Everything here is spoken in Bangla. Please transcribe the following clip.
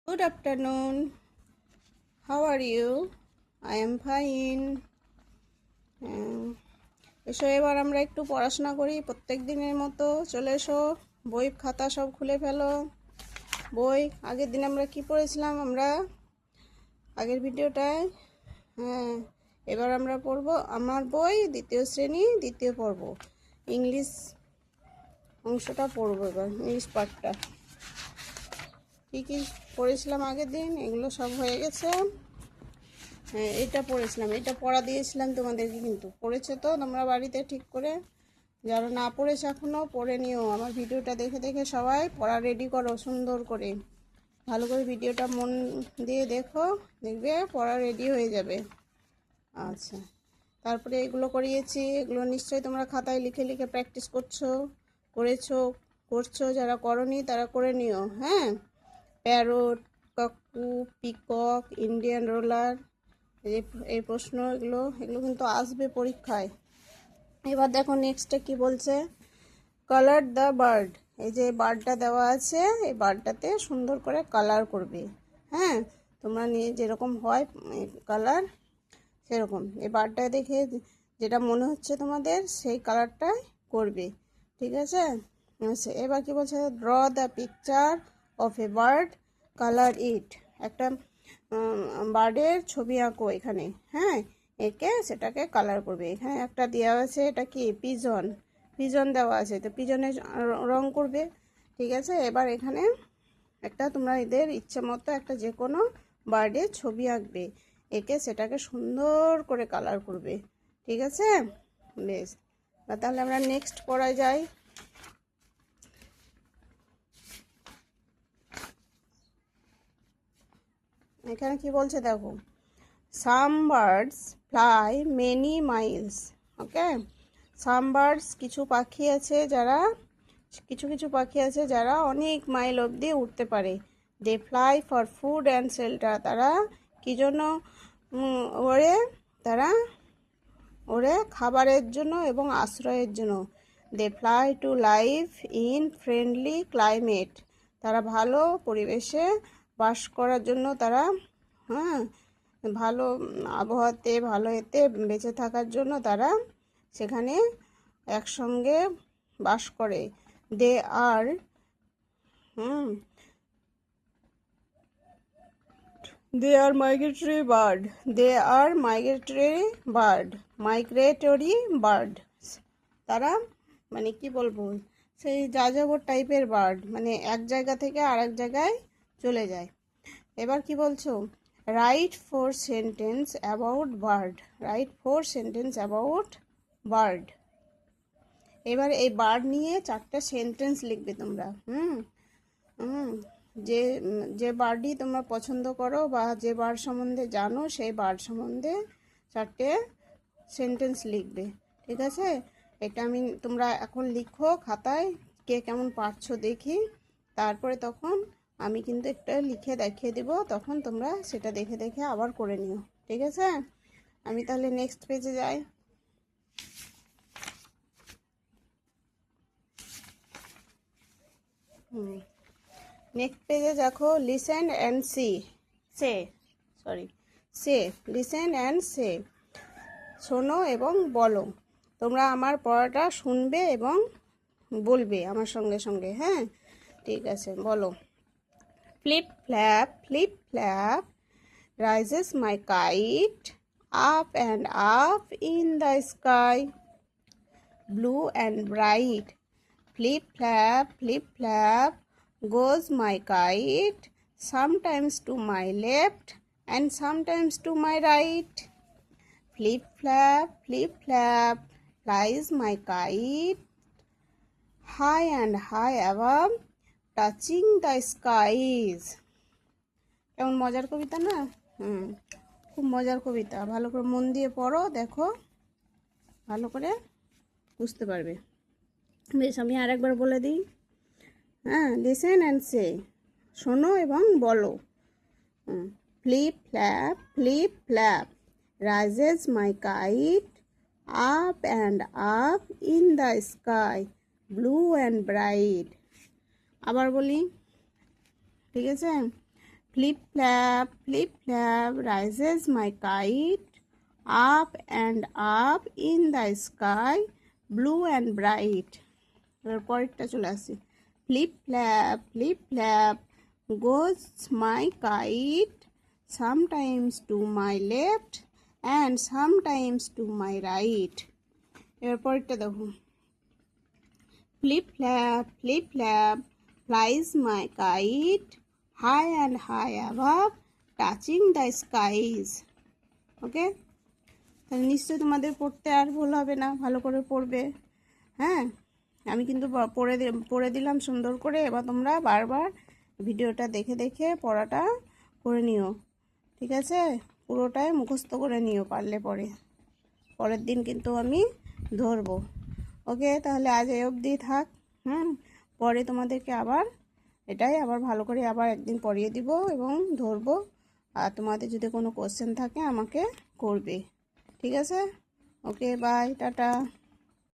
Good afternoon. How are you? I am fine. এসো এবার আমরা একটু পড়াশোনা করি প্রত্যেক দিনের মতো। চলে এসো, বই খাতা সব খুলে ফেলো। বই আগের দিন আমরা কি পড়েছিলাম আমরা আগের ভিডিওটায়? হ্যাঁ, এবার আমরা পড়ব আমার বই দ্বিতীয় শ্রেণী দ্বিতীয় পর্ব ইংলিশ অংশটা পড়বো। এবার ইংলিশ পার্টটা কী কী পড়েছিলাম আগের দিন এগুলো সব হয়ে গেছে। হ্যাঁ, এটা পড়েছিলাম, এটা পড়া দিয়েছিলাম তোমাদেরকে, কিন্তু পড়েছে তো তোমরা বাড়িতে ঠিক করে? যারা না পড়েছে এখনও পড়ে নিও। আমার ভিডিওটা দেখে দেখে সবাই পড়া রেডি করো সুন্দর করে, ভালো করে ভিডিওটা মন দিয়ে দেখো, দেখবে পড়া রেডি হয়ে যাবে। আচ্ছা, তারপরে এগুলো করিয়েছি, এগুলো নিশ্চয়ই তোমরা খাতায় লিখে লিখে প্র্যাকটিস করছো। যারা করনি তারা করে নিও। হ্যাঁ, প্যারট, কাকু, পিকক, ইন্ডিয়ান রোলার, এই প্রশ্ন এগুলো কিন্তু আসবে পরীক্ষায়। এবার দেখো নেক্সটে কি বলছে, কালার দ্য বার্ড। এই যে বার্ডটা দেওয়া আছে, এই বার্ডটাতে সুন্দর করে কালার করবে। হ্যাঁ, তোমরা নিয়ে যেরকম হয় কালার সেরকম এই বার্ডটা দেখে যেটা মনে হচ্ছে তোমাদের সেই কালারটাই করবে। ঠিক আছে? আচ্ছা, এবার কি বলছে, draw the picture of a bird, colour it. একটা বার্ডের ছবি আঁকো এখানে। হ্যাঁ, এঁকে সেটাকে কালার করবে। এখানে একটা দেওয়া আছে, এটা কি পিজন দেওয়া আছে, তো পিজনের রং করবে। ঠিক আছে, এবার এখানে একটা তোমরা এদের ইচ্ছে মতো একটা যে কোনো বার্ডের ছবি আঁকবে, এঁকে সেটাকে সুন্দর করে কালার করবে। ঠিক আছে, বেশ। তাহলে আমরা নেক্সট পড়ায় যাই। এখানে কি বলছে দেখো, some birds fly many miles. Okay, some birds কিছু পাখি আছে যারা অনেক মাইল অবধি উঠতে পারে। They fly for food and shelter. তারা কী জন্য ওড়ে? তারা ওড়ে খাবারের জন্য এবং আশ্রয়ের জন্য। They fly to live in friendly climate. তারা ভালো পরিবেশে বাস করার জন্য তারা, হ্যাঁ, ভালো আবহাওয়াতে ভালো এতে বেঁচে থাকার জন্য তারা সেখানে একসঙ্গে বাস করে। দে আর মাইগ্রেটরি বার্ড। তারা মানে কি বলবো, সেই যাযাবর টাইপের বার্ড, মানে এক জায়গা থেকে আরেক জায়গায় চলে যায়। এবার কি বলছো, write four sentence about bird. এবার এই বার্ড নিয়ে 4টা সেন্টেন্স লিখবে তোমরা। যে যে বার্ডই তোমরা পছন্দ করো বা যে বার্ড সম্বন্ধে জানো সেই বার্ড সম্বন্ধে 4টে সেন্টেন্স লিখবে। ঠিক আছে, এটা তোমরা এখন লিখো খাতায়, কে কেমন পারছো দেখি। তারপরে তখন আমি কিন্তু একটা লিখে দেখিয়ে দেব, তখন তোমরা সেটা দেখে দেখে আবার করে নিও। ঠিক আছে, আমি তাহলে নেক্সট পেজে যাই। নেক্সট পেজে দেখো, লিসেন অ্যান্ড সে। শোনো এবং বলো। তোমরা আমার পড়াটা শুনবে এবং বলবে আমার সঙ্গে সঙ্গে। হ্যাঁ, ঠিক আছে, বলো। Flip flap rises my kite up and up in the sky, blue and bright. Flip flap goes my kite, sometimes to my left and sometimes to my right. Flip flap flies my kite high and high above, touching the skies. কেমন মজার কবিতা না? খুব মজার কবিতা, ভালো করে মন দিয়ে পড়ো, দেখো ভালো করে বুঝতে পারবে। বেশ, আমি আরেকবার বলে দিই। হ্যাঁ, লিসেন অ্যান্ড সে, শোনো এবং বলো। Flip flap rises my kite up and up in the sky, blue and bright. আবার বলি, ঠিক আছে? flip flap rises my kite up and up in the sky blue and bright. এবার পরেরটা চলে আসি। flip flap goes my kite sometimes to my left and sometimes to my right. এবার পরেরটা দেখো। flip flap flies my kite high and high above touching the skies. ওকে, তাহলে নিশ্চয়ই তোমাদের পড়তে আর ভুল হবে না, ভালো করে পড়বে। হ্যাঁ, আমি কিন্তু পড়ে দিলাম সুন্দর করে। এবার তোমরা বারবার ভিডিওটা দেখে দেখে পড়াটা করে নিও, ঠিক আছে? পুরোটাই মুখস্থ করে নিও পারলে পরের দিন কিন্তু আমি ধরবো। ওকে, তাহলে আজ এই অবধি থাক। পরে তোমাদেরকে আবার আবার ভালো করে আবার একদিন পড়িয়ে দিব এবং ধরবো। আর তোমাদের যদি কোনো কোশ্চেন থাকে আমাকে করবে, ঠিক আছে? ওকে, বাই, টাটা।